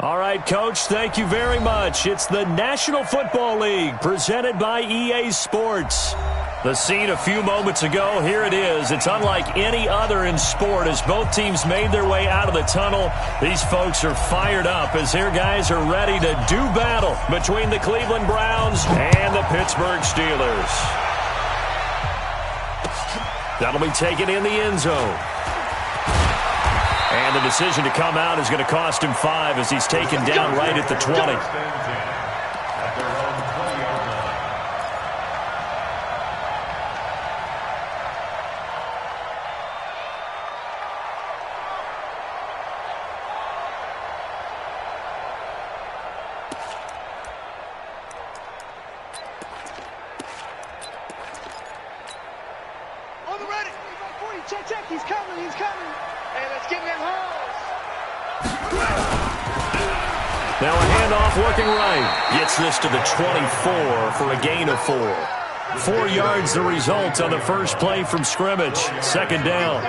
All right, Coach, thank you very much. It's the National Football League presented by EA Sports. The scene a few moments ago, here it is. It's unlike any other in sport as both teams made their way out of the tunnel. These folks are fired up as their guys are ready to do battle between the Cleveland Browns and the Pittsburgh Steelers. That'll be taken in the end zone. And the decision to come out is going to cost him 5 as he's taken down right at the 20. On the ready. Check. He's coming. Hey, let's get in that hole. Now a handoff looking right. Gets this to the 24 for a gain of 4. 4 yards the result on the first play from scrimmage. Second down.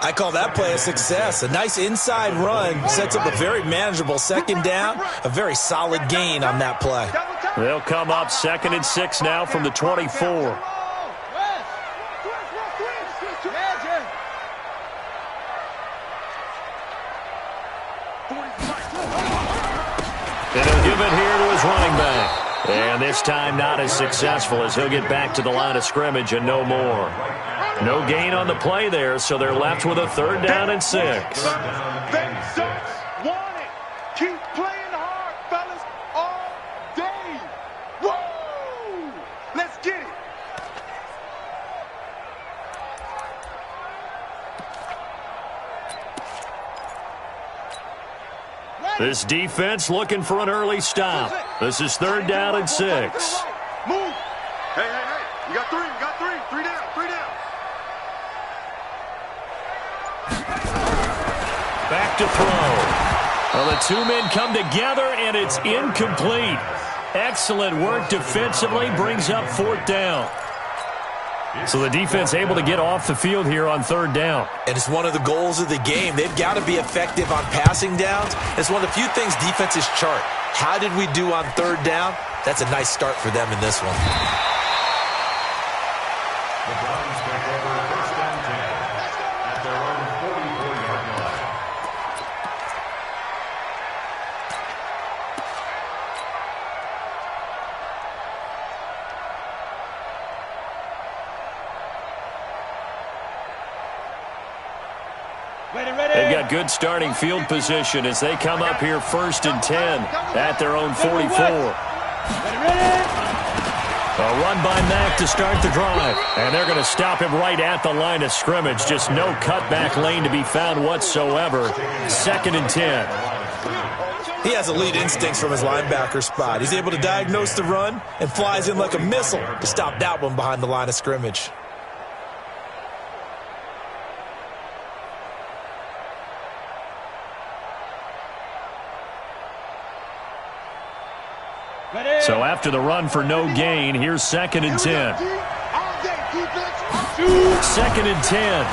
I call that play a success. A nice inside run sets up a very manageable second down. A very solid gain on that play. They'll come up 2nd and 6 now from the 24. And he'll give it here to his running back. And this time not as successful as he'll get back to the line of scrimmage and no more. No gain on the play there, so they're left with a 3rd down and 6. They just want it. Keep playing hard, fellas, all day. Woo! Let's get it. This defense looking for an early stop. This is 3rd down and 6. Move. Hey. You got 3. 3 down. Back to throw. Well, the 2 men come together, and it's incomplete. Excellent work defensively, brings up 4th down. So the defense able to get off the field here on 3rd down. And it's one of the goals of the game. They've got to be effective on passing downs. It's one of the few things defenses chart. How did we do on 3rd down? That's a nice start for them in this one. The Browns take over 1st and 10 at their own 44-yard line. They've got good starting field position as they come up here 1st and 10 at their own 44. A run by Mack to start the drive. And they're going to stop him right at the line of scrimmage. Just no cutback lane to be found whatsoever. 2nd and 10. He has elite instincts from his linebacker spot. He's able to diagnose the run and flies in like a missile to stop that one behind the line of scrimmage. So after the run for no gain, here's 2nd and 10. 2nd and 10.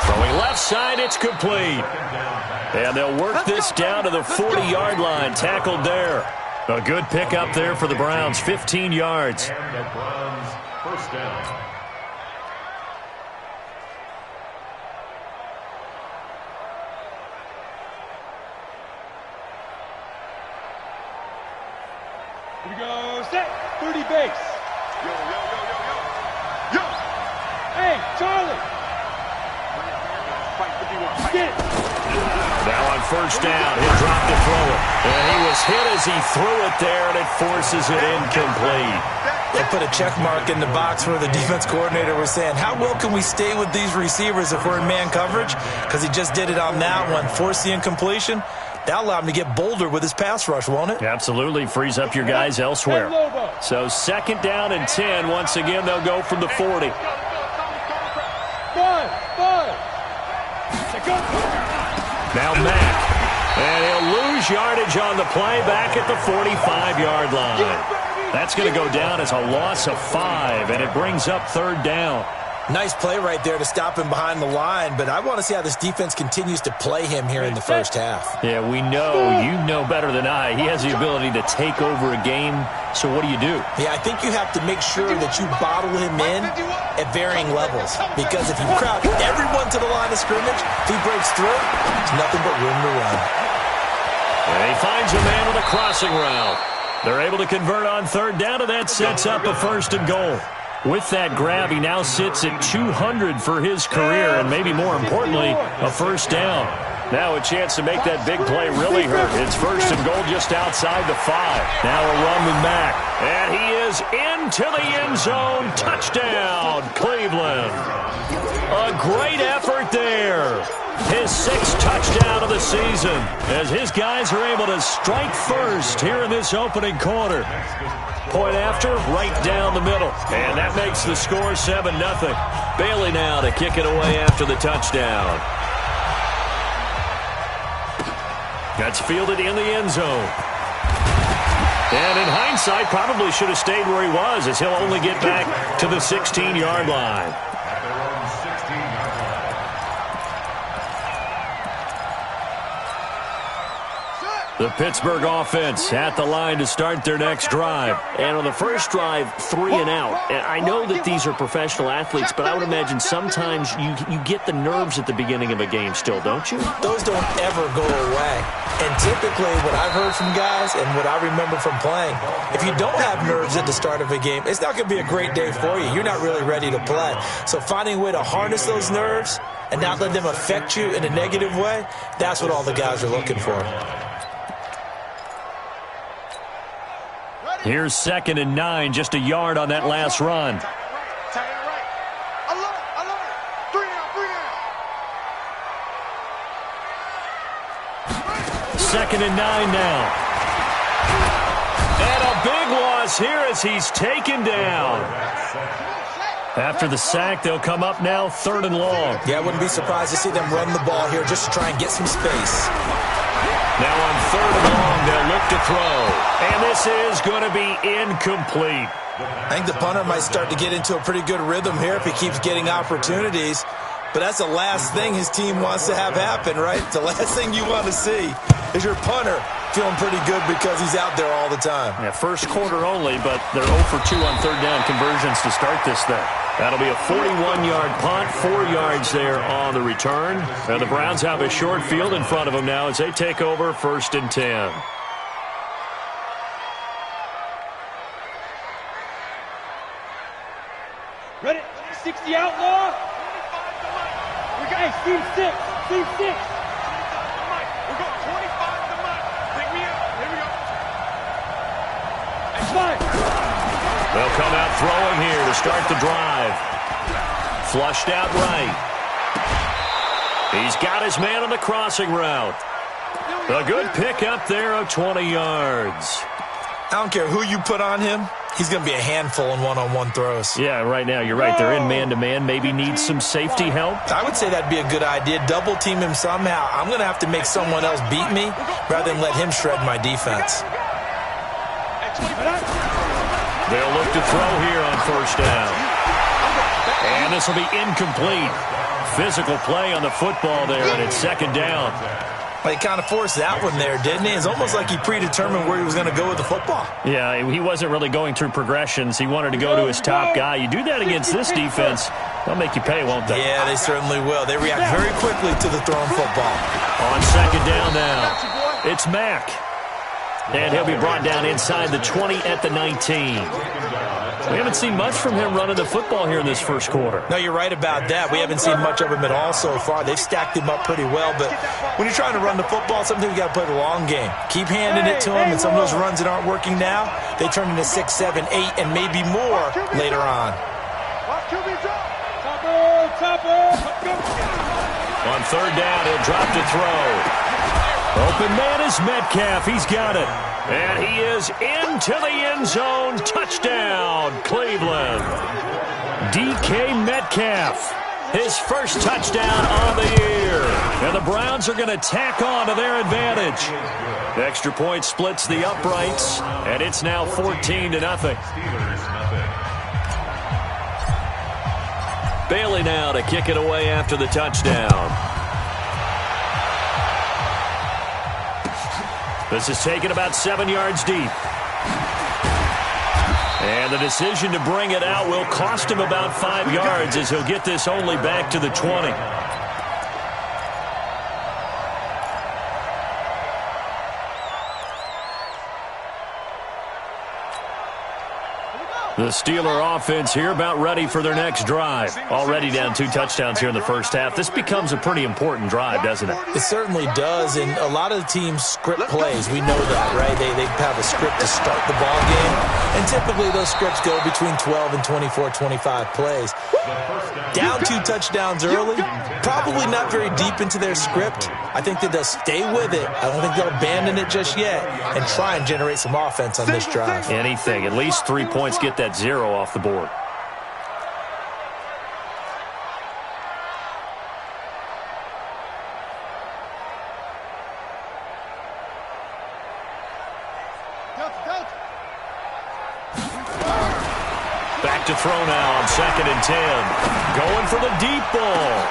Throwing left side, it's complete. And they'll work this down to the 40-yard line. Tackled there. A good pickup there for the Browns. 15 yards. And the Browns 1st down. Here we go, set, 30 base. Yo. Hey, Charlie. Get it. Now on 1st down, he'll drop to throw it. And he was hit as he threw it there, and it forces it incomplete. They put a check mark in the box where the defense coordinator was saying, how well can we stay with these receivers if we're in man coverage? Because he just did it on that one, forced the incompletion. That'll allow him to get bolder with his pass rush, won't it? Absolutely. Frees up your guys elsewhere. So 2nd down and 10. Once again, they'll go from the 40. Now Mack. And he'll lose yardage on the play back at the 45-yard line. That's going to go down as a loss of 5, and it brings up 3rd down. Nice play right there to stop him behind the line, but I want to see how this defense continues to play him here in the first half. Yeah, we know. You know better than I. He has the ability to take over a game, so what do? Yeah, I think you have to make sure that you bottle him in at varying levels, because if you crowd everyone to the line of scrimmage, if he breaks through, there's nothing but room to run. And he finds a man with a crossing route. They're able to convert on third down, and that sets up a 1st and goal. With that grab, he now sits at 200 for his career, and maybe more importantly, a 1st down. Now a chance to make that big play really hurt. It's 1st and goal just outside the 5. Now a run with Mack. And he is into the end zone. Touchdown, Cleveland. A great effort there. His 6th touchdown of the season as his guys are able to strike first here in this opening quarter. Point after, right down the middle. And that makes the score 7-0. Bailey now to kick it away after the touchdown. That's fielded in the end zone. And in hindsight, probably should have stayed where he was, as he'll only get back to the 16-yard line. The Pittsburgh offense at the line to start their next drive. And on the first drive, 3 and out. And I know that these are professional athletes, but I would imagine sometimes you get the nerves at the beginning of a game still, don't you? Those don't ever go away. And typically what I've heard from guys and what I remember from playing, if you don't have nerves at the start of a game, it's not going to be a great day for you. You're not really ready to play. So finding a way to harness those nerves and not let them affect you in a negative way, that's what all the guys are looking for. Here's 2nd and 9, just a yard on that last run. Alert, alert. 3 down, 3 down. 2nd and 9 now. And a big loss here as he's taken down. After the sack, they'll come up now 3rd and long. Yeah, I wouldn't be surprised to see them run the ball here just to try and get some space. Now on 3rd and long, they'll look to throw. And this is going to be incomplete. I think the punter might start to get into a pretty good rhythm here if he keeps getting opportunities. But that's the last thing his team wants to have happen, right? The last thing you want to see is your punter feeling pretty good because he's out there all the time. Yeah, first quarter only, but they're 0 for 2 on 3rd down conversions to start this thing. That'll be a 41-yard punt, 4 yards there on the return. And the Browns have a short field in front of them now as they take over 1st and 10. Ready? 60 outlaw. Hey, team 6. Team 6. We're going 25 to Mike. Pick me up. Here we go. Fine. They'll come out throwing here to start the drive. Flushed out right. He's got his man on the crossing route. A good pickup there of 20 yards. I don't care who you put on him. He's going to be a handful in one-on-one throws. Yeah, right now, you're right. They're in man-to-man. Maybe needs some safety help. I would say that'd be a good idea. Double team him somehow. I'm going to have to make someone else beat me rather than let him shred my defense. They'll look to throw here on 1st down. And this will be incomplete. Physical play on the football there, and it's 2nd down. Well, he kind of forced that one there, didn't he? It's almost like he predetermined where he was going to go with the football. Yeah, he wasn't really going through progressions. He wanted to go to his top guy. You do that against this defense, they'll make you pay, won't they? Yeah, they certainly will. They react very quickly to the thrown football. On 2nd down now, it's Mack. And he'll be brought down inside the 20 at the 19. We haven't seen much from him running the football here in this first quarter. No, you're right about that. We haven't seen much of him at all so far. They've stacked him up pretty well, but when you're trying to run the football, sometimes you got to play the long game. Keep handing it to him, and some of those runs that aren't working now, they turn into 6, 7, 8, and maybe more later on. On 3rd down, he'll drop to throw. Open man is Metcalf. He's got it. And he is into the end zone. Touchdown, Cleveland. DK Metcalf. His first touchdown on the year. And the Browns are going to tack on to their advantage. The extra point splits the uprights. And it's now 14-0. Bailey now to kick it away after the touchdown. This is taken about 7 yards deep. And the decision to bring it out will cost him about 5 yards as he'll get this only back to the 20. The Steeler offense here about ready for their next drive. Already down 2 touchdowns here in the first half. This becomes a pretty important drive, doesn't it? It certainly does, and a lot of the teams script plays. We know that, right? They have a script to start the ball game, and typically those scripts go between 12 and 24, 25 plays. Down 2 touchdowns early, probably not very deep into their script. I think that they'll stay with it. I don't think they'll abandon it just yet and try and generate some offense on this drive. Anything. At least 3 points, get that 0 off the board. Back to throw now on 2nd and 10. Going for the deep ball.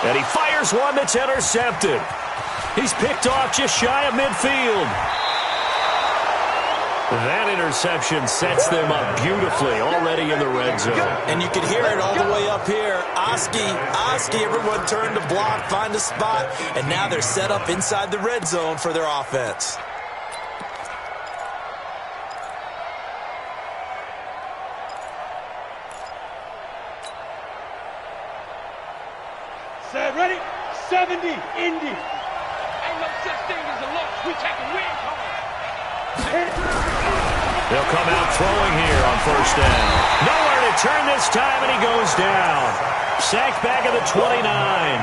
And he fires one that's intercepted. He's picked off just shy of midfield. That interception sets them up beautifully already in the red zone. And you can hear it all the way up here. Oski, everyone turned to block, find a spot, and now they're set up inside the red zone for their offense. Set, ready? 70, Indy. Ain't no such thing as a loss. We take a win home. They'll come out throwing here on 1st down. Nowhere to turn this time, and he goes down. Sacked back at the 29.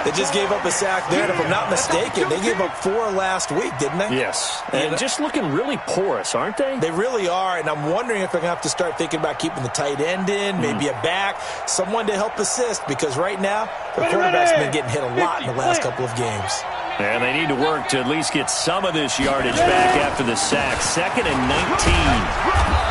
They just gave up a sack there, and if I'm not mistaken, they gave up 4 last week, didn't they? Yes, and just looking really porous, aren't they? They really are, and I'm wondering if they're going to have to start thinking about keeping the tight end in, maybe a back, someone to help assist, because right now, their quarterback's been getting hit a lot in the last couple of games. And they need to work to at least get some of this yardage back after the sack. 2nd and 19.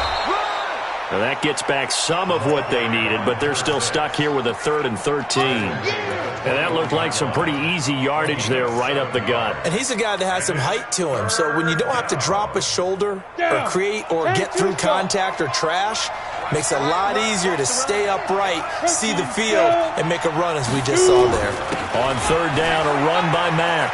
Now that gets back some of what they needed, but they're still stuck here with a 3rd and 13. And that looked like some pretty easy yardage there right up the gut. And he's a guy that has some height to him, so when you don't have to drop a shoulder or create or get through contact or trash, makes it a lot easier to stay upright, see the field, and make a run as we just saw there. On 3rd down, a run by Mack.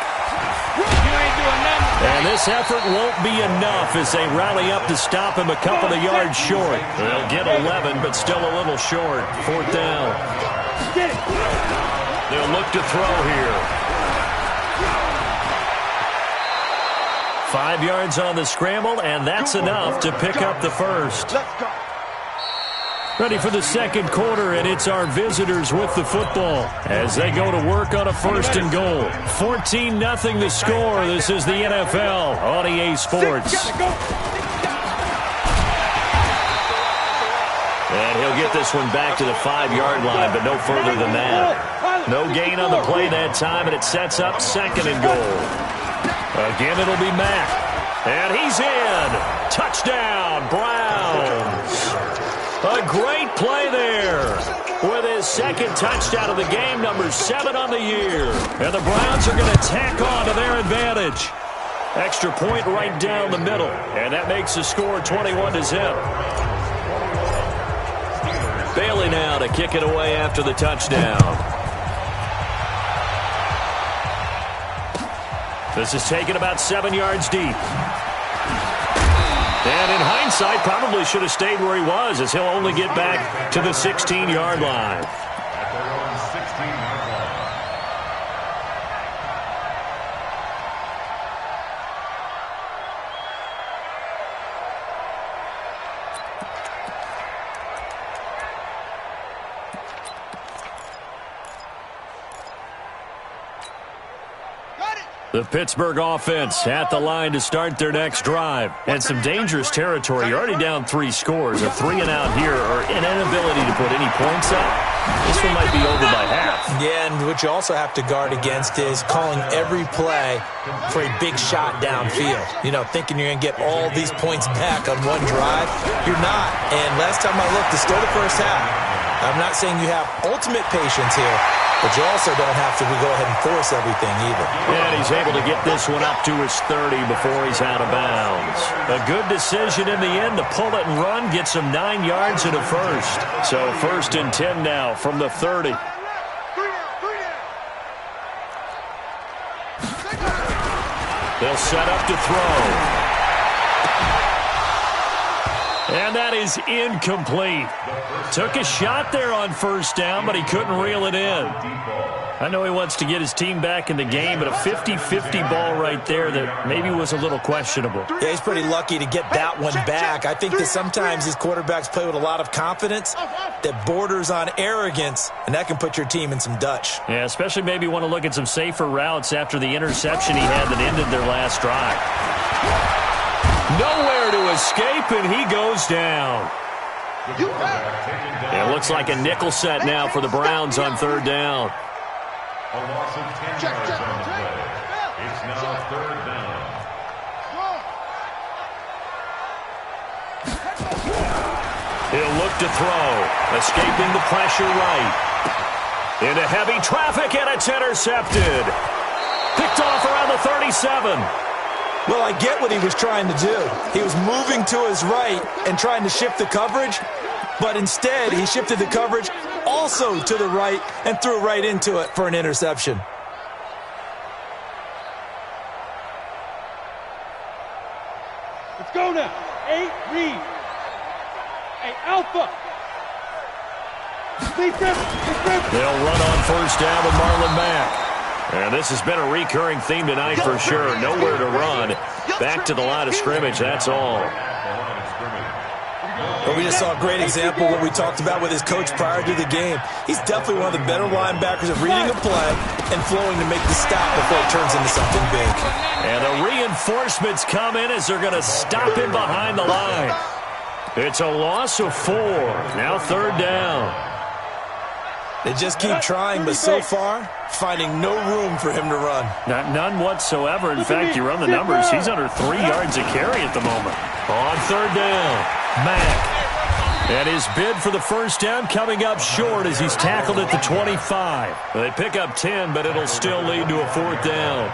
And this effort won't be enough as they rally up to stop him a couple of yards short. They'll get 11, but still a little short. 4th down. They'll look to throw here. 5 yards on the scramble, and that's enough to pick up the first. Let's go. Ready for the 2nd quarter, and it's our visitors with the football as they go to work on a 1st and goal. 14-0 the score. This is the NFL on EA Sports. And he'll get this one back to the 5-yard line, but no further than that. No gain on the play that time, and it sets up 2nd and goal. Again, it'll be Mack. And he's in. Touchdown, Browns. A great play there with his 2nd touchdown of the game, number 7 on the year. And the Browns are going to tack on to their advantage. Extra point right down the middle, and that makes the score 21-0. Bailey now to kick it away after the touchdown. This is taken about 7 yards deep. And in hindsight, probably should have stayed where he was as he'll only get back to the 16-yard line. At their own 16-yard line. The Pittsburgh offense at the line to start their next drive. And some dangerous territory. You're already down 3 scores. A 3-and-out here or an inability to put any points up. This one might be over by half. Yeah, and what you also have to guard against is calling every play for a big shot downfield. You know, thinking you're going to get all these points back on one drive. You're not. And last time I looked, it's still the first half. I'm not saying you have ultimate patience here, but you also don't have to go ahead and force everything either. And he's able to get this one up to his 30 before he's out of bounds. A good decision in the end to pull it and run, gets him 9 yards and a first. So 1st and 10 now from the 30. They'll set up to throw. And that is incomplete. Took a shot there on 1st down, but he couldn't reel it in. I know he wants to get his team back in the game, but a 50-50 ball right there that maybe was a little questionable. Yeah, he's pretty lucky to get that one back. I think that sometimes these quarterbacks play with a lot of confidence that borders on arrogance, and that can put your team in some Dutch. Yeah, especially maybe want to look at some safer routes after the interception he had that ended their last drive. Nowhere to escape, and he goes down. It looks like a nickel set now for the Browns on 3rd down. A loss of 10 yards on the play. It's now 3rd down. He'll look to throw. Escaping the pressure right. Into heavy traffic, and it's intercepted. Picked off around the 37. Well, I get what he was trying to do. He was moving to his right and trying to shift the coverage, but instead he shifted the coverage also to the right and threw right into it for an interception. Let's go now. 8, read. Hey, Alpha. They'll run on 1st down with Marlon Mack. And this has been a recurring theme tonight for sure. Nowhere to run. Back to the line of scrimmage, that's all. Well, we just saw a great example of what we talked about with his coach prior to the game. He's definitely one of the better linebackers of reading a play and flowing to make the stop before it turns into something big. And the reinforcements come in as they're going to stop him behind the line. It's a loss of 4. Now 3rd down. They just keep trying, but so far, finding no room for him to run. None whatsoever. In fact, you run the numbers, he's under 3 yards a carry at the moment. On 3rd down, Mack. And his bid for the 1st down coming up short as he's tackled at the 25. They pick up 10, but it'll still lead to a 4th down.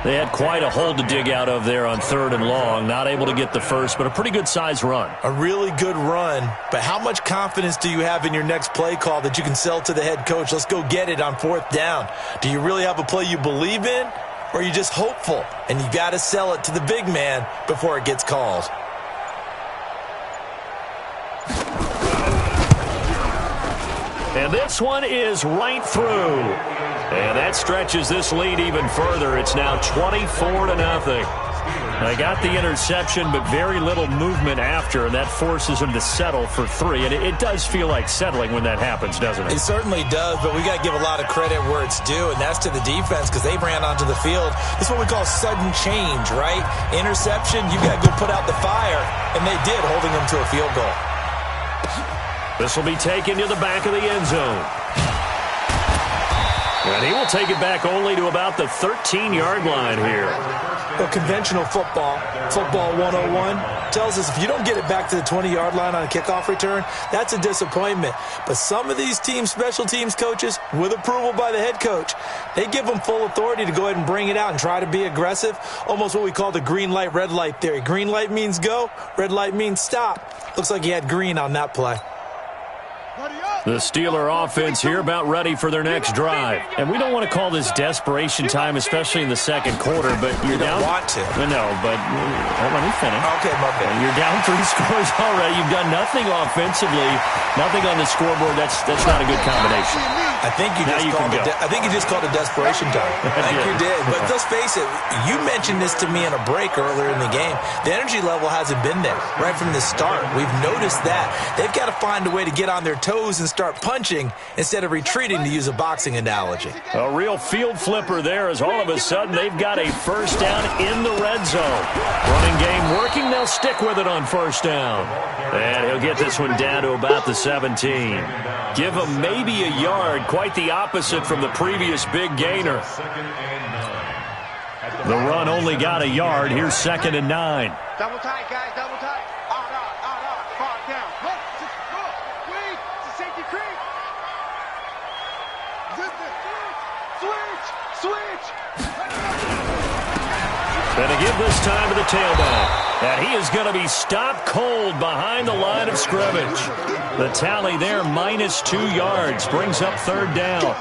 They had quite a hole to dig out of there on 3rd and long. Not able to get the first, but a pretty good-sized run. A really good run, but how much confidence do you have in your next play call that you can sell to the head coach? Let's go get it on 4th down. Do you really have a play you believe in, or are you just hopeful? And you got to sell it to the big man before it gets called. And this one is right through. And that stretches this lead even further. It's now 24-0. They got the interception, but very little movement after, and that forces them to settle for 3. And it does feel like settling when that happens, doesn't it? It certainly does, but we got to give a lot of credit where it's due, and that's to the defense because they ran onto the field. This is what we call sudden change, right? Interception, you got to go put out the fire, and they did, holding them to a field goal. This will be taken to the back of the end zone. And he will take it back only to about the 13-yard line here. Well, conventional football 101, tells us if you don't get it back to the 20-yard line on a kickoff return, that's a disappointment. But some of these teams, special teams coaches, with approval by the head coach, they give them full authority to go ahead and bring it out and try to be aggressive, almost what we call the green light, red light theory. Green light means go, red light means stop. Looks like he had green on that play. The Steeler offense here about ready for their next drive. And we don't want to call this desperation time, especially in the second quarter, but you're down. You don't want to. No, but let me finish. Okay, my bad. You're down 3 scores already. You've done nothing offensively, nothing on the scoreboard. That's not a good combination. I think you just called it desperation time. I think you did. But let's face it, you mentioned this to me in a break earlier in the game. The energy level hasn't been there right from the start. We've noticed that. They've got to find a way to get on their toes and start punching instead of retreating, to use a boxing analogy. A real field flipper there as all of a sudden they've got a first down in the red zone. Running game working. They'll stick with it on first down. And he'll get this one down to about the 17. Give him maybe a yard. Quite the opposite from the previous big gainer. The run only got a yard. Here's 2nd and 9. Double tight, guys, double tight. Far down. Let's just go. Wait, it's a safety creep. And to give this time to the tailback. And he is going to be stopped cold behind the line of scrimmage. The tally there, -2 yards, brings up 3rd down.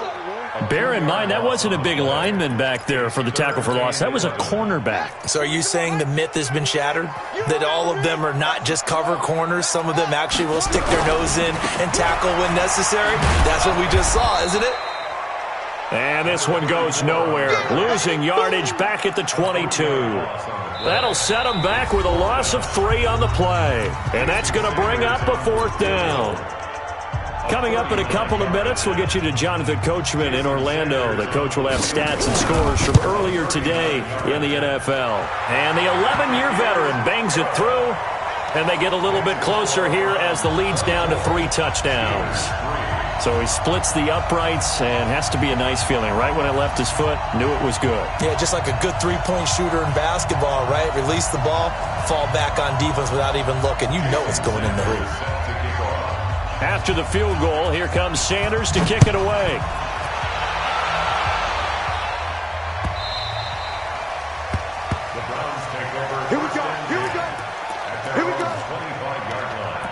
Bear in mind, that wasn't a big lineman back there for the tackle for loss. That was a cornerback. So are you saying the myth has been shattered? That all of them are not just cover corners? Some of them actually will stick their nose in and tackle when necessary? That's what we just saw, isn't it? And this one goes nowhere. Losing yardage back at the 22. That'll set them back with a loss of 3 on the play. And that's going to bring up a 4th down. Coming up in a couple of minutes, we'll get you to Jonathan Coachman in Orlando. The coach will have stats and scores from earlier today in the NFL. And the 11-year veteran bangs it through, and they get a little bit closer here as the lead's down to 3 touchdowns. So he splits the uprights, and has to be a nice feeling. Right when it left his foot, knew it was good. Yeah, just like a good three-point shooter in basketball, right? Release the ball, fall back on defense without even looking. You know it's going in the hoop. After the field goal, here comes Sanders to kick it away. The Browns take over. Here we go. Here we go. Here we go. 25-yard line.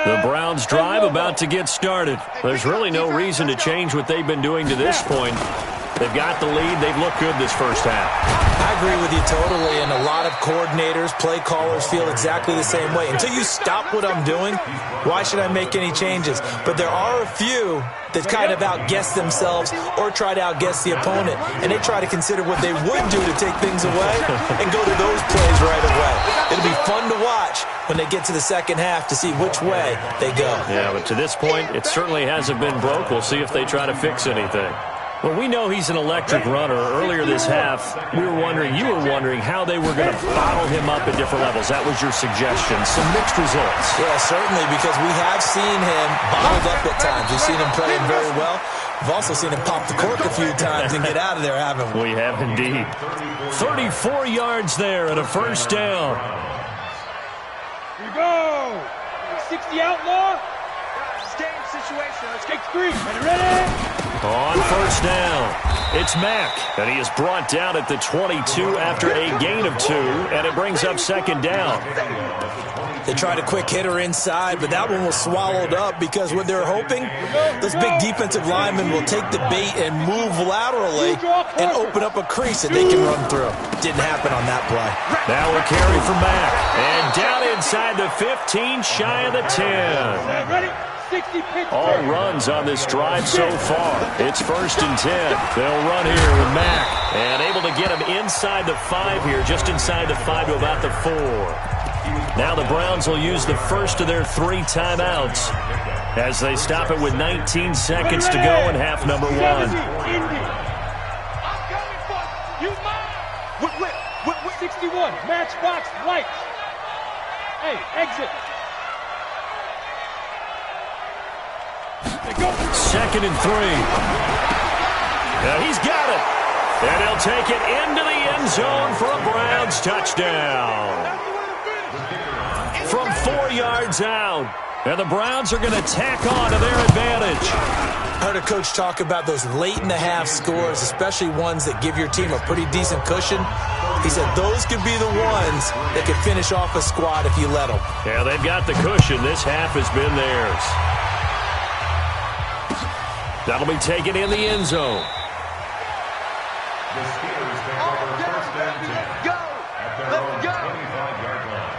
The Browns drive about to get started. There's really no reason to change what they've been doing to this point. They've got the lead. They've looked good this first half. I agree with you totally, and a lot of coordinators, play callers feel exactly the same way. Until you stop what I'm doing, why should I make any changes? But there are a few that kind of outguess themselves or try to outguess the opponent, and they try to consider what they would do to take things away and go to those plays right away. It'll be fun to watch when they get to the second half to see which way they go. Yeah, but to this point, it certainly hasn't been broke. We'll see if they try to fix anything. Well, we know he's an electric runner. Earlier this half, you were wondering how they were going to bottle him up at different levels. That was your suggestion. Some mixed results. Yeah, certainly, because we have seen him bottled up at times. We've seen him playing very well. We've also seen him pop the cork a few times and get out of there, haven't we? We have indeed. 34 yards there and a 1st down. Here we go. 60 outlaw. Game situation. Let's Take 3. Ready? On 1st down, it's Mack, and he is brought down at the 22 after a gain of 2, and it brings up 2nd down. They tried a quick hitter inside, but that one was swallowed up because what they're hoping, those big defensive linemen will take the bait and move laterally and open up a crease that they can run through. Didn't happen on that play. Now a carry for Mack, and down inside the 15, shy of the 10. Ready? All runs on this drive so far. It's 1st and 10. They'll run here with Mack. And able to get him inside the 5 here, just inside the 5 to about the 4. Now the Browns will use the first of their 3 timeouts as they stop it with 19 seconds to go in half number 1. I'm coming for you. Whip. 61, matchbox, lights. Hey, exit. 2nd and 3. Now he's got it. And he'll take it into the end zone for a Browns touchdown. From 4 yards out. And the Browns are going to tack on to their advantage. I heard a coach talk about those late-in-the-half scores, especially ones that give your team a pretty decent cushion. He said those could be the ones that could finish off a squad if you let them. Yeah, they've got the cushion. This half has been theirs. That'll be taken in the end zone. The Steelers take over 1st and 10. Go. At their Let's own go. 25-yard line.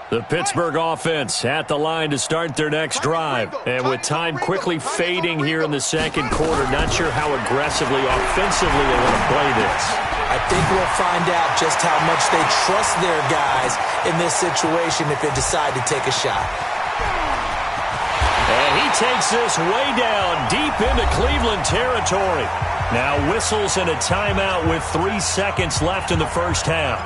The Pittsburgh offense at the line to start their next drive. And with time quickly fading here in the second quarter, not sure how aggressively, offensively they want to play this. I think we'll find out just how much they trust their guys in this situation if they decide to take a shot. And he takes this way down deep into Cleveland territory. Now whistles and a timeout with 3 seconds left in the first half.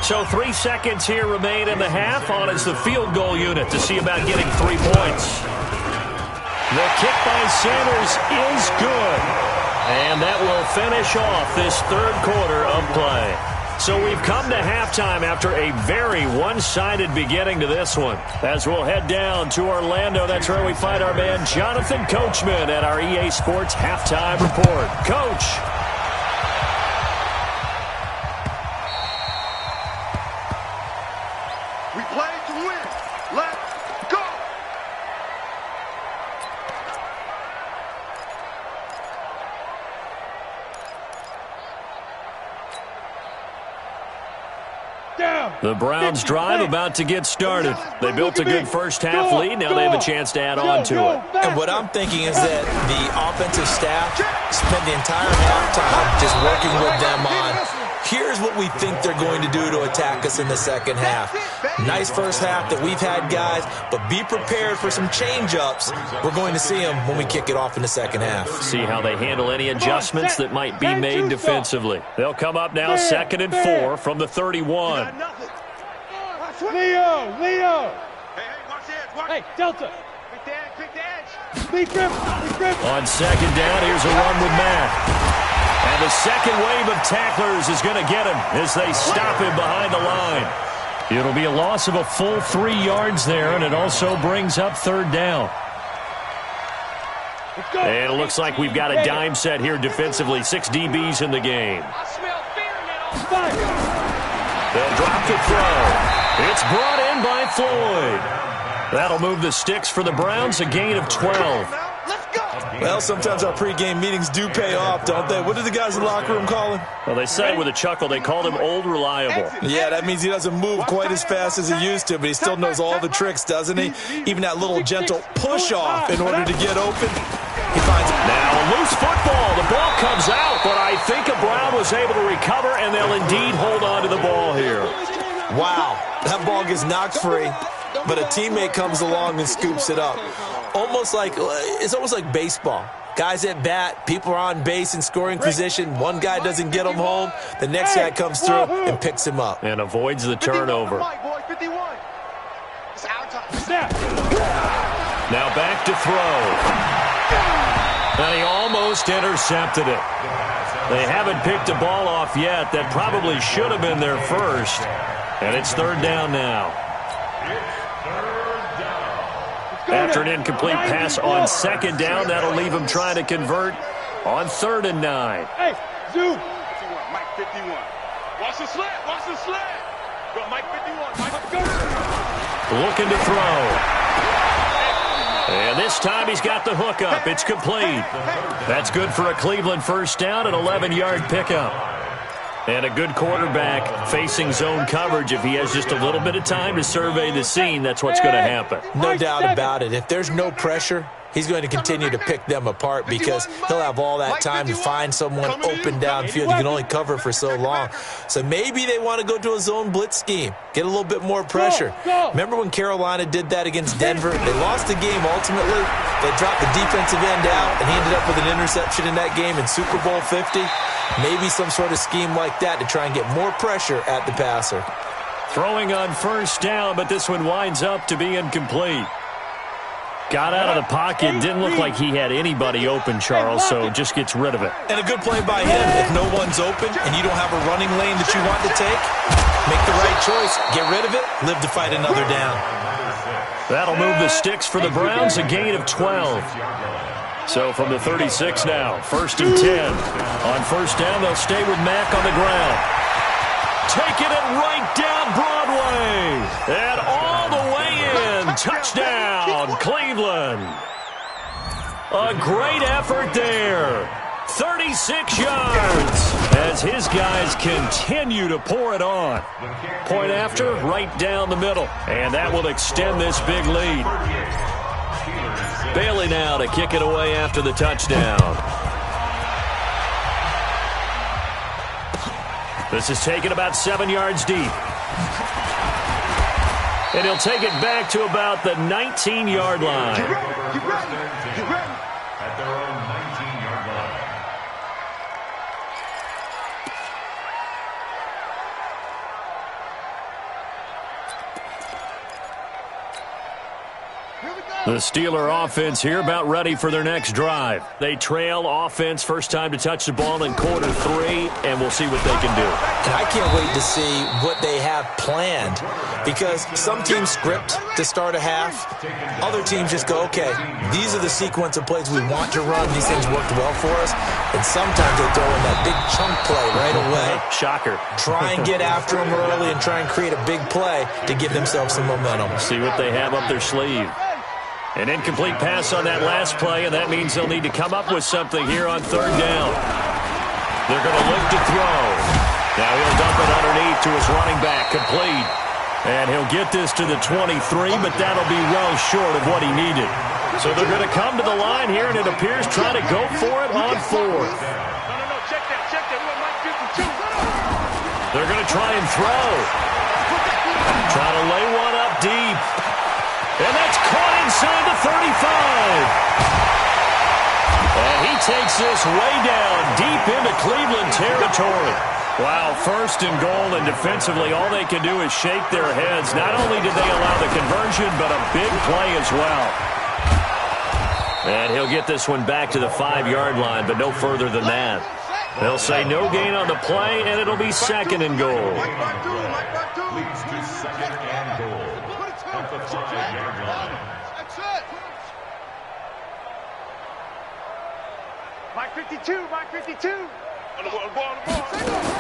So 3 seconds here remain in the half. On is the field goal unit to see about getting 3 points. The kick by Sanders is good. And that will finish off this third quarter of play. So we've come to halftime after a very one-sided beginning to this one. As we'll head down to Orlando, that's where we find our man Jonathan Coachman at our EA Sports Halftime Report. Coach. We play to win. Let's go. Down. The Browns drive about to get started. They built a good first half lead. Now they have a chance to add on to it. And what I'm thinking is that the offensive staff spent the entire halftime just working with them on, here's what we think they're going to do to attack us in the second half. Nice first half that we've had, guys, but be prepared for some change-ups. We're going to see them when we kick it off in the second half. See how they handle any adjustments that might be made defensively. They'll come up now 2nd and 4 from the 31. Leo. Hey, watch the edge. Watch. Hey, Delta. Quick the edge. Big grip. On 2nd down, here's a run with Matt. And the second wave of tacklers is going to get him as they stop him behind the line. It'll be a loss of a full 3 yards there, and it also brings up 3rd down. And it looks like we've got a dime set here defensively. 6 DBs in the game. They'll drop the throw. It's brought in by Floyd. That'll move the sticks for the Browns, a gain of 12. Well, sometimes our pregame meetings do pay off, don't they? What do the guys in the locker room call him? Well, they said with a chuckle they called him Old Reliable. Yeah, that means he doesn't move quite as fast as he used to, but he still knows all the tricks, doesn't he? Even that little gentle push-off in order to get open. He finds it. Now, a loose football. The ball comes out, but I think a Brown was able to recover, and they'll indeed hold on to the ball here. Wow, that ball gets knocked free, but a teammate comes along and scoops it up. It's almost like baseball. Guys at bat, people are on base in scoring position. One guy doesn't get him home. The next guy comes through and picks him up. And avoids the turnover. Now back to throw. And he almost intercepted it. They haven't picked a ball off yet. That probably should have been their first. And it's 3rd down now. After an incomplete pass on 2nd down, that'll leave him trying to convert on 3rd and 9. Hey, zoom. Mike 51. Watch the slant. Go, Mike 51. Looking to throw. And this time he's got the hook up. It's complete. That's good for a Cleveland first down, an 11-yard pickup. And a good quarterback facing zone coverage. If he has just a little bit of time to survey the scene, that's what's going to happen. No doubt about it. If there's no pressure, he's going to continue to pick them apart because he'll have all that time to find someone open downfield. You can only cover for so long. So maybe they want to go to a zone blitz scheme, get a little bit more pressure. Remember when Carolina did that against Denver? They lost the game ultimately. They dropped the defensive end out, and he ended up with an interception in that game in Super Bowl 50. Maybe some sort of scheme like that to try and get more pressure at the passer. Throwing on first down, but this one winds up to be incomplete. Got out of the pocket. Didn't look like he had anybody open, Charles, so just gets rid of it. And a good play by him. If no one's open and you don't have a running lane that you want to take, make the right choice. Get rid of it. Live to fight another down. That'll move the sticks for the Browns, a gain of 12. So from the 36 now, 1st and 10. On first down, they'll stay with Mack on the ground. Taking it right down Broadway. And all the way in. Touchdown, Cleveland. A great effort there. 36 yards as his guys continue to pour it on. Point after, right down the middle. And that will extend this big lead. Bailey now to kick it away after the touchdown. This is taken about 7 yards deep. And he'll take it back to about the 19-yard line. Get ready. At their own 19-yard line. The Steeler offense here about ready for their next drive. They trail offense first time to touch the ball in quarter 3, and we'll see what they can do. And I can't wait to see what they have planned, because some teams script to start a half. Other teams just go, okay, these are the sequence of plays we want to run. These things worked well for us. And sometimes they throw in that big chunk play right away. Shocker. Try and get after them early and try and create a big play to give themselves some momentum. See what they have up their sleeve. An incomplete pass on that last play, and that means they'll need to come up with something here on third down. They're going to look to throw. Now he'll dump it underneath to his running back, complete. And he'll get this to the 23, but that'll be well short of what he needed. So they're going to come to the line here, and it appears trying to go for it on fourth. No, check that. We're Mike 52. They're going to try and throw. Try to lay one up deep. And that's caught inside the 35. And he takes this way down deep into Cleveland territory. Wow, first and goal, and defensively all they can do is shake their heads. Not only did they allow the conversion, but a big play as well. And he'll get this one back to the 5-yard line, but no further than that. They'll say no gain on the play, and it'll be second and goal. Leads to second and goal at the 5-yard line. Mike 52.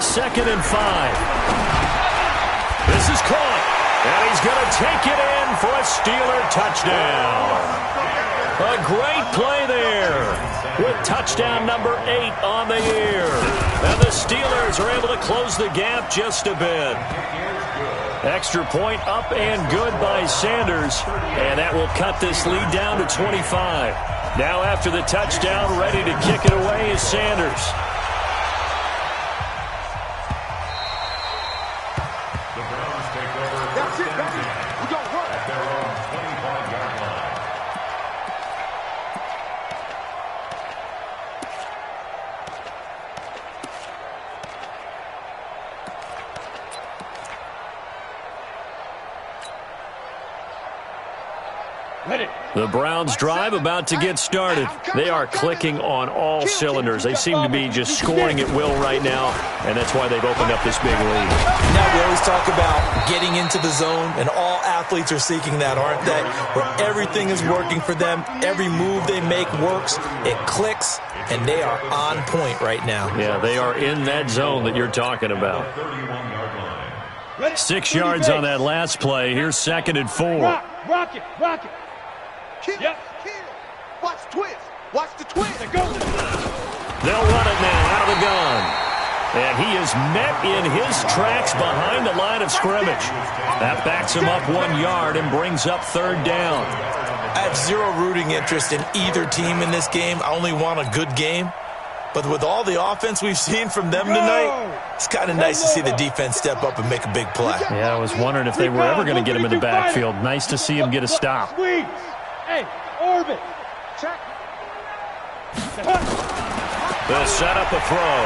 Second and 5. This is caught, and he's going to take it in for a Steeler touchdown. A great play there with touchdown number 8 on the year. And the Steelers are able to close the gap just a bit. Extra point up and good by Sanders, and that will cut this lead down to 25. Now after the touchdown, ready to kick it away is Sanders. The Browns take over first and 10 at their own 25-yard line. The Browns drive about to get started. They are clicking on all cylinders. They seem to be just scoring at will right now, and that's why they've opened up this big lead. Now we always talk about getting into the zone, and all athletes are seeking that, aren't they? Where everything is working for them, every move they make works, it clicks, and they are on point right now. Yeah, they are in that zone that you're talking about. 31-yard line. 6 yards on that last play. Here's second and 4. Rock it. Yep. Watch the twist. They'll run it now out of the gun. And he is met in his tracks behind the line of scrimmage. That backs him up 1 yard and brings up third down. I have zero rooting interest in either team in this game. I only want a good game. But with all the offense we've seen from them tonight, it's kind of nice to see the defense step up and make a big play. Yeah, I was wondering if they were ever going to get him in the backfield. Nice to see him get a stop. Hey, orbit. Check. They'll set up a throw.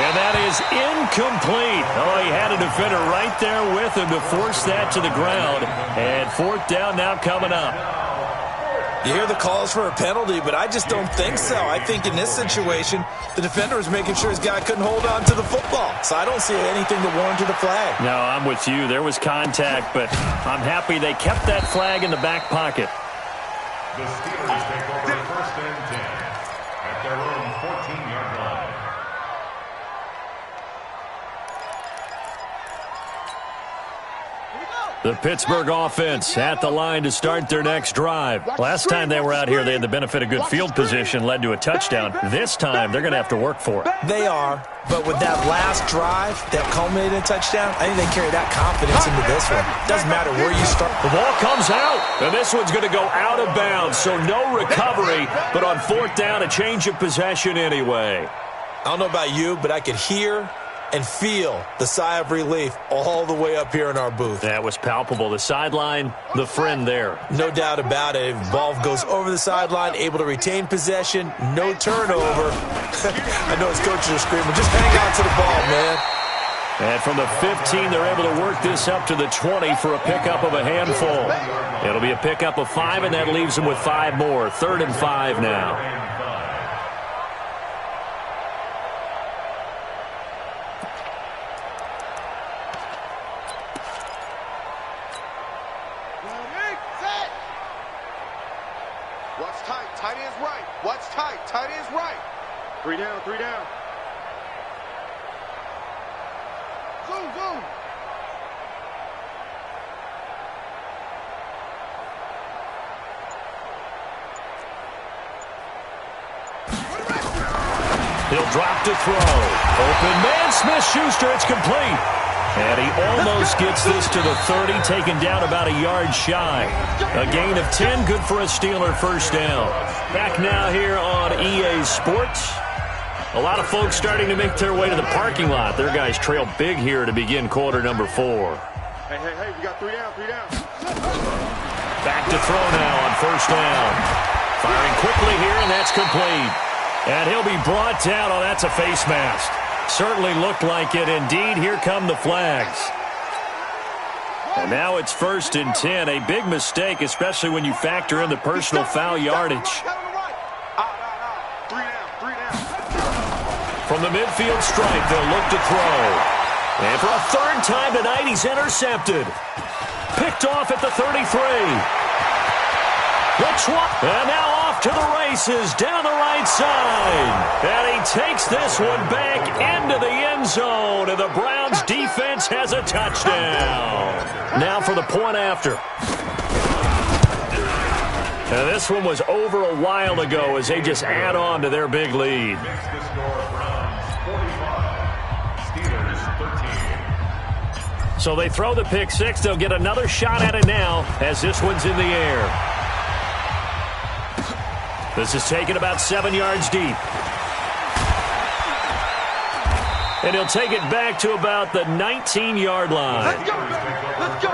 And that is incomplete. Oh, he had a defender right there with him to force that to the ground. And fourth down now coming up. You hear the calls for a penalty, but I just don't think so. I think in this situation, the defender was making sure his guy couldn't hold on to the football. So I don't see anything to warrant the flag. No, I'm with you. There was contact, but I'm happy they kept that flag in the back pocket. The Steelers take over first and 10 at their own 14-yard line. The Pittsburgh offense at the line to start their next drive. Last time they were out here, they had the benefit of good field position, led to a touchdown. This time, they're going to have to work for it. They are, but with that last drive that culminated in a touchdown, I think they carry that confidence into this one. Doesn't matter where you start. The ball comes out, and this one's going to go out of bounds, so no recovery, but on fourth down, a change of possession anyway. I don't know about you, but I could hear and feel the sigh of relief all the way up here in our booth. That was palpable. The sideline, the friend there. No doubt about it. Ball goes over the sideline, able to retain possession, no turnover. I know his coaches are screaming, just hang on to the ball, man. And from the 15, they're able to work this up to the 20 for a pickup of a handful. It'll be a pickup of 5, and that leaves them with 5 more. 3rd and 5 now. Watch tight. Tight end's right. Watch tight. Tight end's right. 3 down. 3 down. Zoom, zoom. He'll drop to throw. Open man, Smith-Schuster. It's complete. And he almost gets this to the 30, taken down about a yard shy. A gain of 10, good for a Steeler first down. Back now here on EA Sports. A lot of folks starting to make their way to the parking lot. Their guys trail big here to begin quarter number 4. Hey, we got 3 down, 3 down. Back to throw now on first down. Firing quickly here, and that's complete. And he'll be brought down. Oh, that's a face mask. Certainly looked like it. Indeed, here come the flags. And now it's 1st and 10. A big mistake, especially when you factor in the personal foul yardage. 3 down. From the midfield stripe, they'll look to throw. And for a 3rd time tonight, he's intercepted. Picked off at the 33. And now off to the races down the right side. And he takes this one back into the end zone. And the Browns defense has a touchdown. Now for the point after. And this one was over a while ago as they just add on to their big lead. So they throw the pick 6. They'll get another shot at it now as this one's in the air. This is taken about 7 yards deep. And he'll take it back to about the 19-yard line. Let's go. Let's go.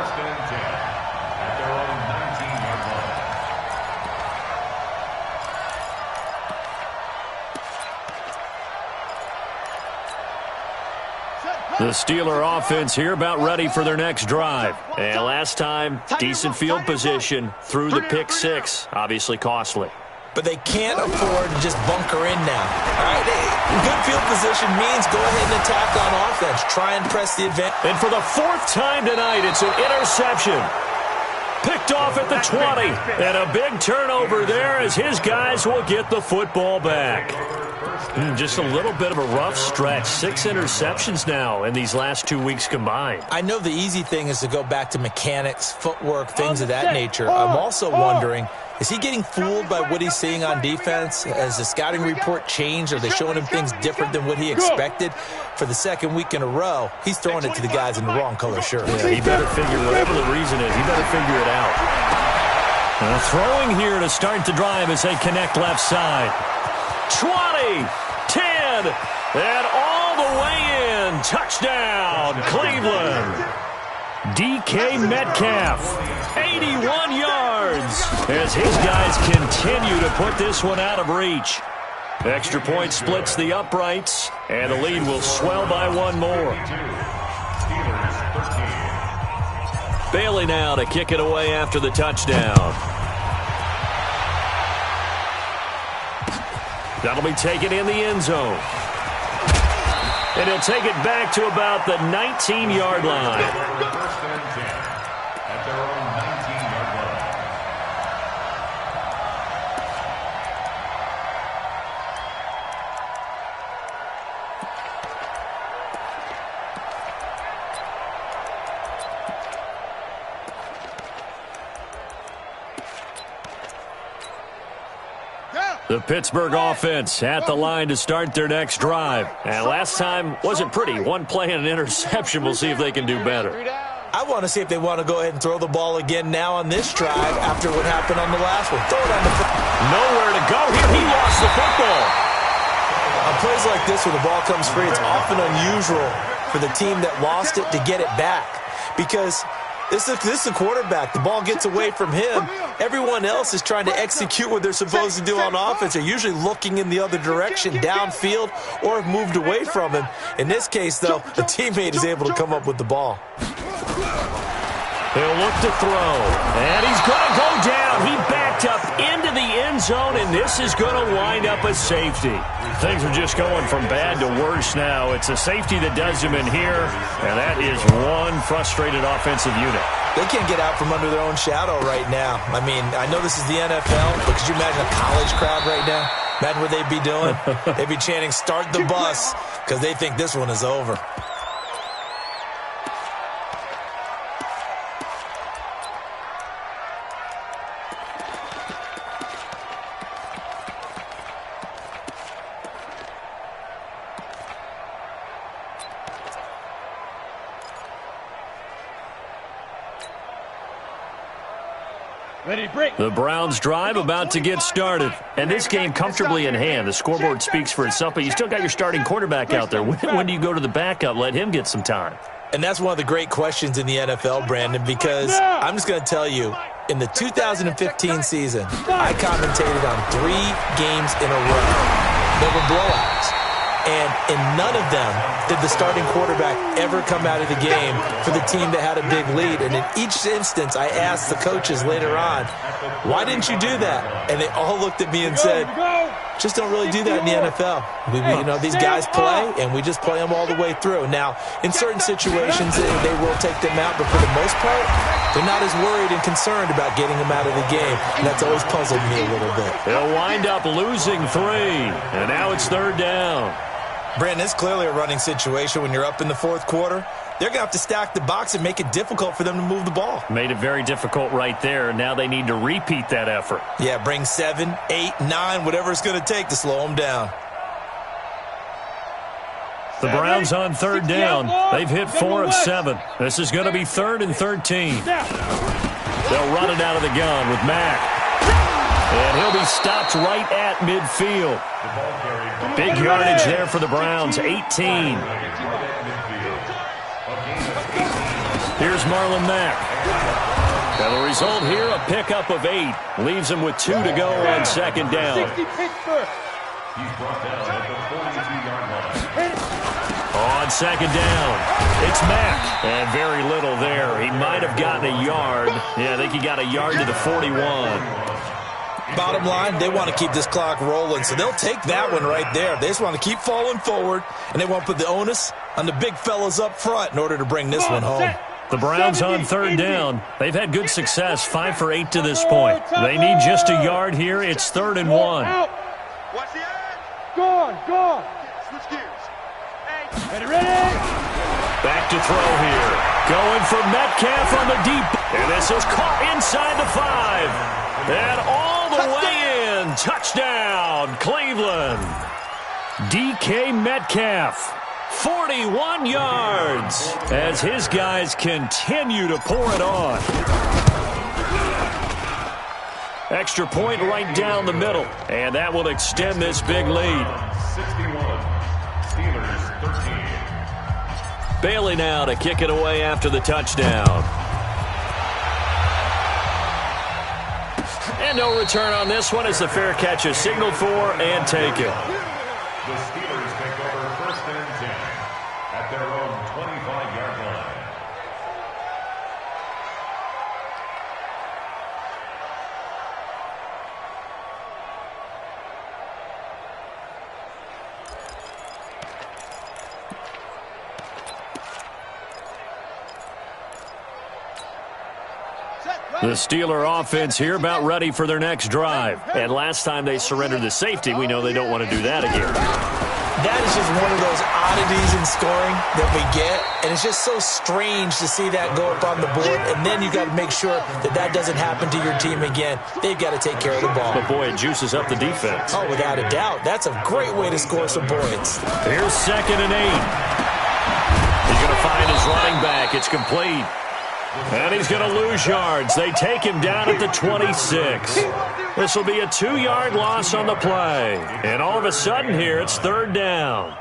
The Steeler offense here about ready for their next drive. And last time, decent field position through the pick 6. Obviously costly. But they can't afford to just bunker in now. All right, good field position means go ahead and attack on offense. Try and press the advantage. And for the 4th time tonight, it's an interception. Picked off at the 20. And a big turnover there as his guys will get the football back. Just a little bit of a rough stretch. 6 interceptions now in these last 2 weeks combined. I know the easy thing is to go back to mechanics, footwork, things of that nature. I'm also wondering, is he getting fooled by what he's seeing on defense? Has the scouting report changed? Are they showing him things different than what he expected? For the 2nd week in a row, he's throwing it to the guys in the wrong color shirt. Yeah, he better figure, whatever the reason is, he better figure it out. Throwing here to start the drive as they connect left side. 20, 10, and all the way in. Touchdown, Cleveland. DK Metcalf, 81 yards, as his guys continue to put this one out of reach. Extra point splits the uprights, and the lead will swell by 1 more. Bailey now to kick it away after the touchdown. That'll be taken in the end zone. And he'll take it back to about the 19-yard line. First and 10 at their own 19-yard line. The Pittsburgh offense at the line to start their next drive. And last time wasn't pretty. 1 play and an interception. We'll see if they can do better. I want to see if they want to go ahead and throw the ball again now on this drive after what happened on the last one. Throw it on the nowhere to go here. He lost the football. On plays like this where the ball comes free, it's often unusual for the team that lost it to get it back. Because This is the quarterback. The ball gets away from him. Everyone else is trying to execute what they're supposed to do on offense. They're usually looking in the other direction, downfield, or have moved away from him. In this case, though, a teammate is able to come up with the ball. He'll look to throw, and he's going to go down. He backed up into the end zone, and this is going to wind up a safety. Things are just going from bad to worse now. It's a safety that does him in here, and that is one frustrated offensive unit. They can't get out from under their own shadow right now. I mean, I know this is the NFL, but could you imagine a college crowd right now? Imagine what they'd be doing. They'd be chanting, "Start the bus," because they think this one is over. The Browns drive about to get started. And this game comfortably in hand. The scoreboard speaks for itself, but you still got your starting quarterback out there. When do you go to the backup? Let him get some time. And that's one of the great questions in the NFL, Brandon, because I'm just going to tell you, in the 2015 season, I commentated on 3 games in a row. There were blowouts. And in none of them did the starting quarterback ever come out of the game for the team that had a big lead. And in each instance, I asked the coaches later on, why didn't you do that? And they all looked at me and said, just don't really do that in the NFL. These guys play, and we just play them all the way through. Now, in certain situations, they will take them out, but for the most part, they're not as worried and concerned about getting them out of the game. And that's always puzzled me a little bit. They'll wind up losing 3, and now it's 3rd down. Brandon, it's clearly a running situation when you're up in the 4th quarter. They're going to have to stack the box and make it difficult for them to move the ball. Made it very difficult right there. Now they need to repeat that effort. Yeah, bring 7, 8, 9, whatever it's going to take to slow them down. The Browns on 3rd down. They've hit 4 of 7. This is going to be 3rd and 13. They'll run it out of the gun with Mack. And he'll be stopped right at midfield. Big yardage there for the Browns, 18. Here's Marlon Mack. And the result here, a pickup of 8. Leaves him with 2 to go on 2nd down. He's brought down at the 42-yard line. On 2nd down, it's Mack. And very little there. He might have gotten a yard. Yeah, I think he got a yard to the 41. Bottom line, they want to keep this clock rolling, so they'll take that one right there. They just want to keep falling forward, and they want to put the onus on the big fellas up front in order to bring this one home. The Browns on 3rd down. They've had good success, 5 for 8 to this point. They need just a yard here. It's 3rd and 1. Watch the edge. Gone. Switch gears. Ready. Back to throw here. Going for Metcalf on the deep. And this is caught inside the 5. And all the way in. Touchdown, Cleveland. DK Metcalf, 41 yards, as his guys continue to pour it on. Extra point right down the middle, and that will extend this big lead. 61, Steelers 13. Bailey now to kick it away after the touchdown. And no return on this one as the fair catch is signaled for and taken. The Steelers take over 1st and 10 at their own 25-yard line. The Steeler offense here about ready for their next drive. And last time they surrendered the safety, we know they don't want to do that again. That is just one of those oddities in scoring that we get. And it's just so strange to see that go up on the board. And then you got to make sure that that doesn't happen to your team again. They've got to take care of the ball. But boy, it juices up the defense. Oh, without a doubt. That's a great way to score some points. Here's 2nd and 8. He's going to find his running back. It's complete. And he's going to lose yards. They take him down at the 26. This will be a 2-yard loss on the play. And all of a sudden here, it's 3rd down.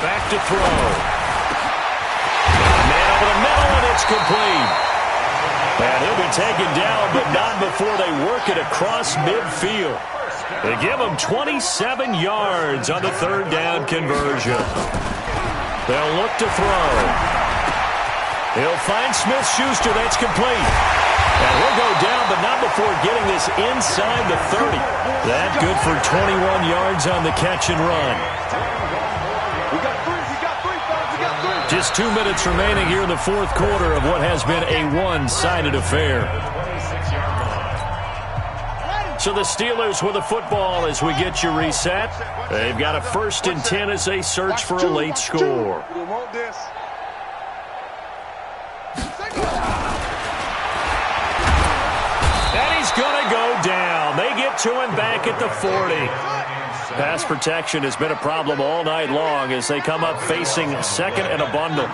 Back to throw. Man over the middle, and it's complete. And he'll be taken down, but not before they work it across midfield. They give him 27 yards on the third down conversion. They'll look to throw. He'll find Smith-Schuster. That's complete. And he'll go down, but not before getting this inside the 30. That good for 21 yards on the catch and run. We got three, fellas. We got three. Just 2 minutes remaining here in the fourth quarter of what has been a one-sided affair. So the Steelers with the football as we get you reset. They've got a 1st and 10 as they search for a late score. We want this. And he's going to go down. They get to him back at the 40. Pass protection has been a problem all night long as they come up facing second and a bundle.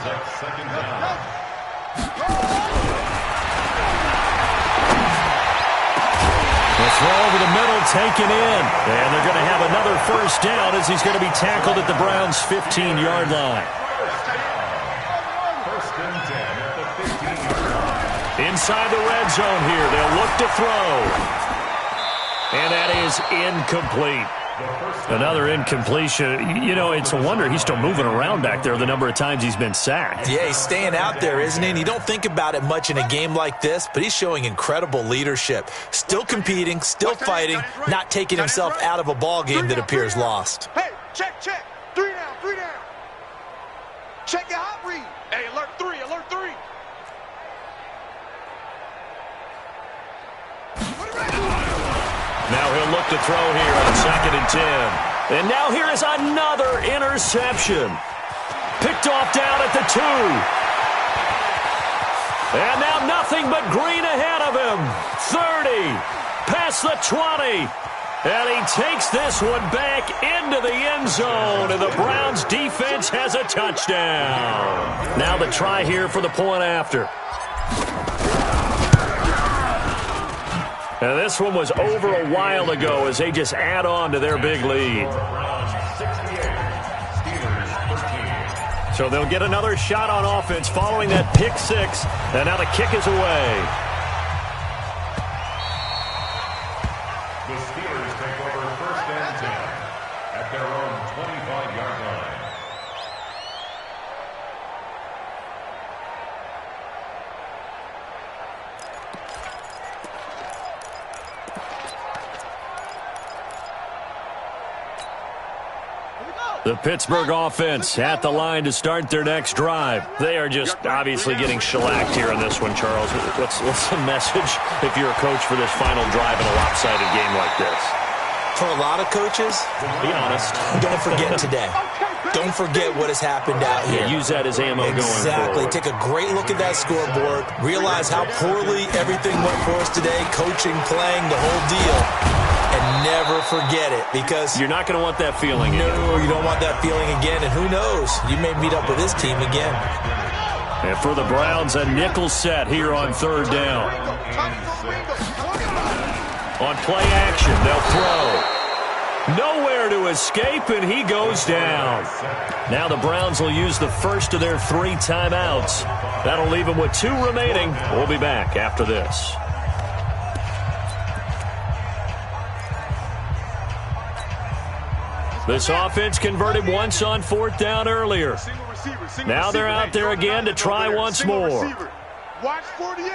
The throw over the middle taken in. And they're going to have another 1st down as he's going to be tackled at the Browns' 15-yard line. Inside the red zone here. They'll look to throw. And that is incomplete. Another incompletion. You know, it's a wonder he's still moving around back there the number of times he's been sacked. Yeah, he's staying out there, isn't he? And you don't think about it much in a game like this, but he's showing incredible leadership. Still competing, still fighting, not taking himself out of a ball game that appears lost. Hey, check. 3 down. Check your hot read. Hey, alert 3. Now he'll look to throw here on 2nd and 10. And now here is another interception. Picked off down at the 2. And now nothing but green ahead of him. 30. Past the 20. And he takes this one back into the end zone. And the Browns defense has a touchdown. Now the try here for the point after. And this one was over a while ago as they just add on to their big lead. So they'll get another shot on offense following that pick 6. And now the kick is away. The Steelers take over 1st and 10 at their own 25-yard line. The Pittsburgh offense at the line to start their next drive. They are just obviously getting shellacked here in this one, Charles. What's the message if you're a coach for this final drive in a lopsided game like this? For a lot of coaches, Be honest. don't forget today. Don't forget what has happened out here. Use that as ammo going Exactly. forward. Take a great look at that scoreboard. Realize how poorly everything went for us today. Coaching, playing, the whole deal. And never forget it because You're not going to want that feeling again. no, you don't want that feeling again. And who knows? You may meet up with this team again. And for the Browns, a nickel set here on 3rd down. On play action, they'll throw. Nowhere to escape, and he goes down. Now the Browns will use the first of their 3 timeouts. That'll leave them with 2 remaining. We'll be back after this. This offense converted once on 4th down earlier. Now they're out there again to try once more. Watch 48.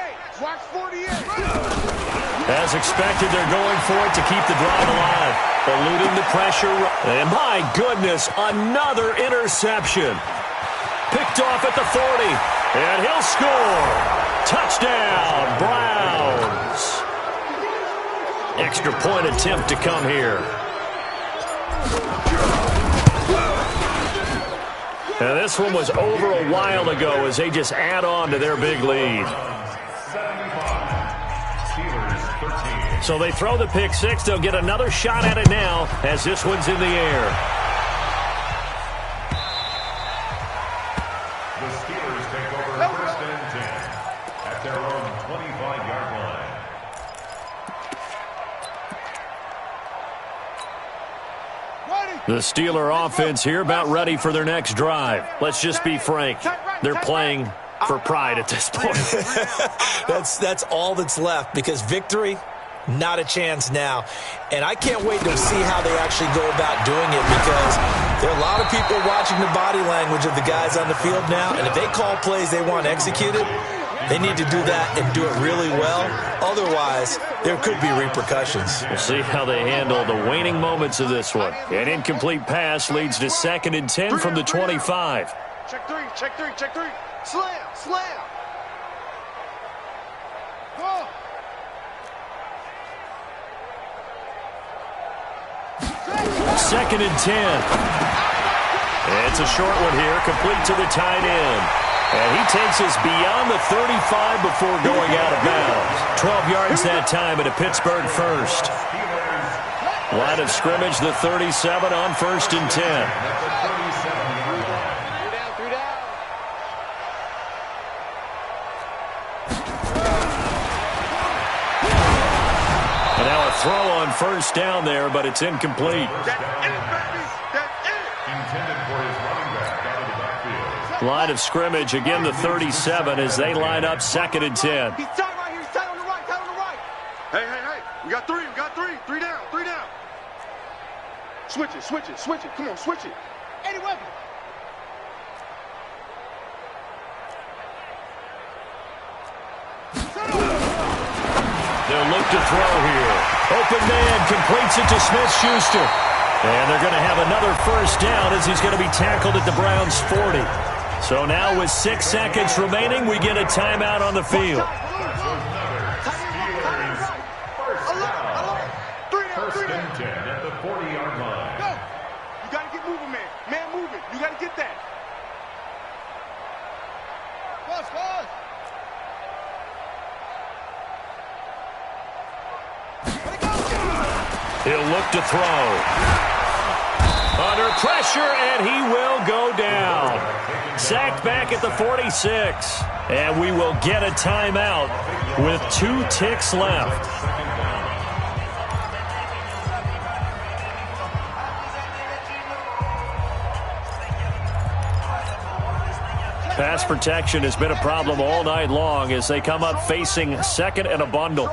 As expected, they're going for it to keep the drive alive. Eluding the pressure. And my goodness, another interception. Picked off at the 40. And he'll score. Touchdown, Browns. Extra point attempt to come here. And this one was over a while ago as they just add on to their big lead. So they throw the pick 6. They'll get another shot at it now as this one's in the air. The Steelers take over 1st and 10 at their own 25-yard line. The Steeler offense here about ready for their next drive. Let's just be frank. They're playing for pride at this point. That's all that's left, because victory, not a chance now. And I can't wait to see how they actually go about doing it, because there are a lot of people watching the body language of the guys on the field now, and if they call plays they want executed, they need to do that and do it really well. Otherwise, there could be repercussions. We'll see how they handle the waning moments of this one. An incomplete pass leads to 2nd and 10 from the 25. Check three, check three, check three. Slam, slam. Go. 2nd and 10. It's a short one here, complete to the tight end. And he takes us beyond the 35 before going out of bounds. 12 yards that time and a Pittsburgh first. Line of scrimmage, the 37 on 1st and 10. And now a throw on 1st down there, but it's incomplete. That's it, baby. That's it. Intended for his running back out of the backfield. Line of scrimmage, again the 37 as they line up 2nd and 10. He's tight right here. He's tight on the right. Tight on the right. Hey, hey, hey. We got three. We got three. Three down. Three down. Switch it. Switch it. Switch it. Come on. Switch it. Eddie Weber. They'll look to throw here. Open man completes it to Smith-Schuster. And they're going to have another 1st down as he's going to be tackled at the Browns' 40. So now with 6 seconds remaining, we get a timeout on the field. First and 10 at the 40-yard line. Go. You got to get moving, man. Man moving. You got to get that. Pause, pause. He'll look to throw. Under pressure, and he will go down. Sacked back at the 46. And we will get a timeout with 2 ticks left. Pass protection has been a problem all night long as they come up facing 2nd and a bundle.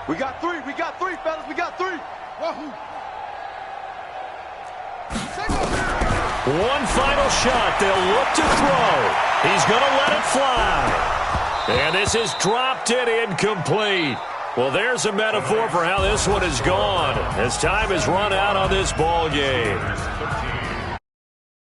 We got three. We got three, fellas. We got three. Wahoo. One final shot. They'll look to throw. He's going to let it fly. And this is dropped it incomplete. Well, there's a metaphor for how this one has gone as time has run out on this ball game.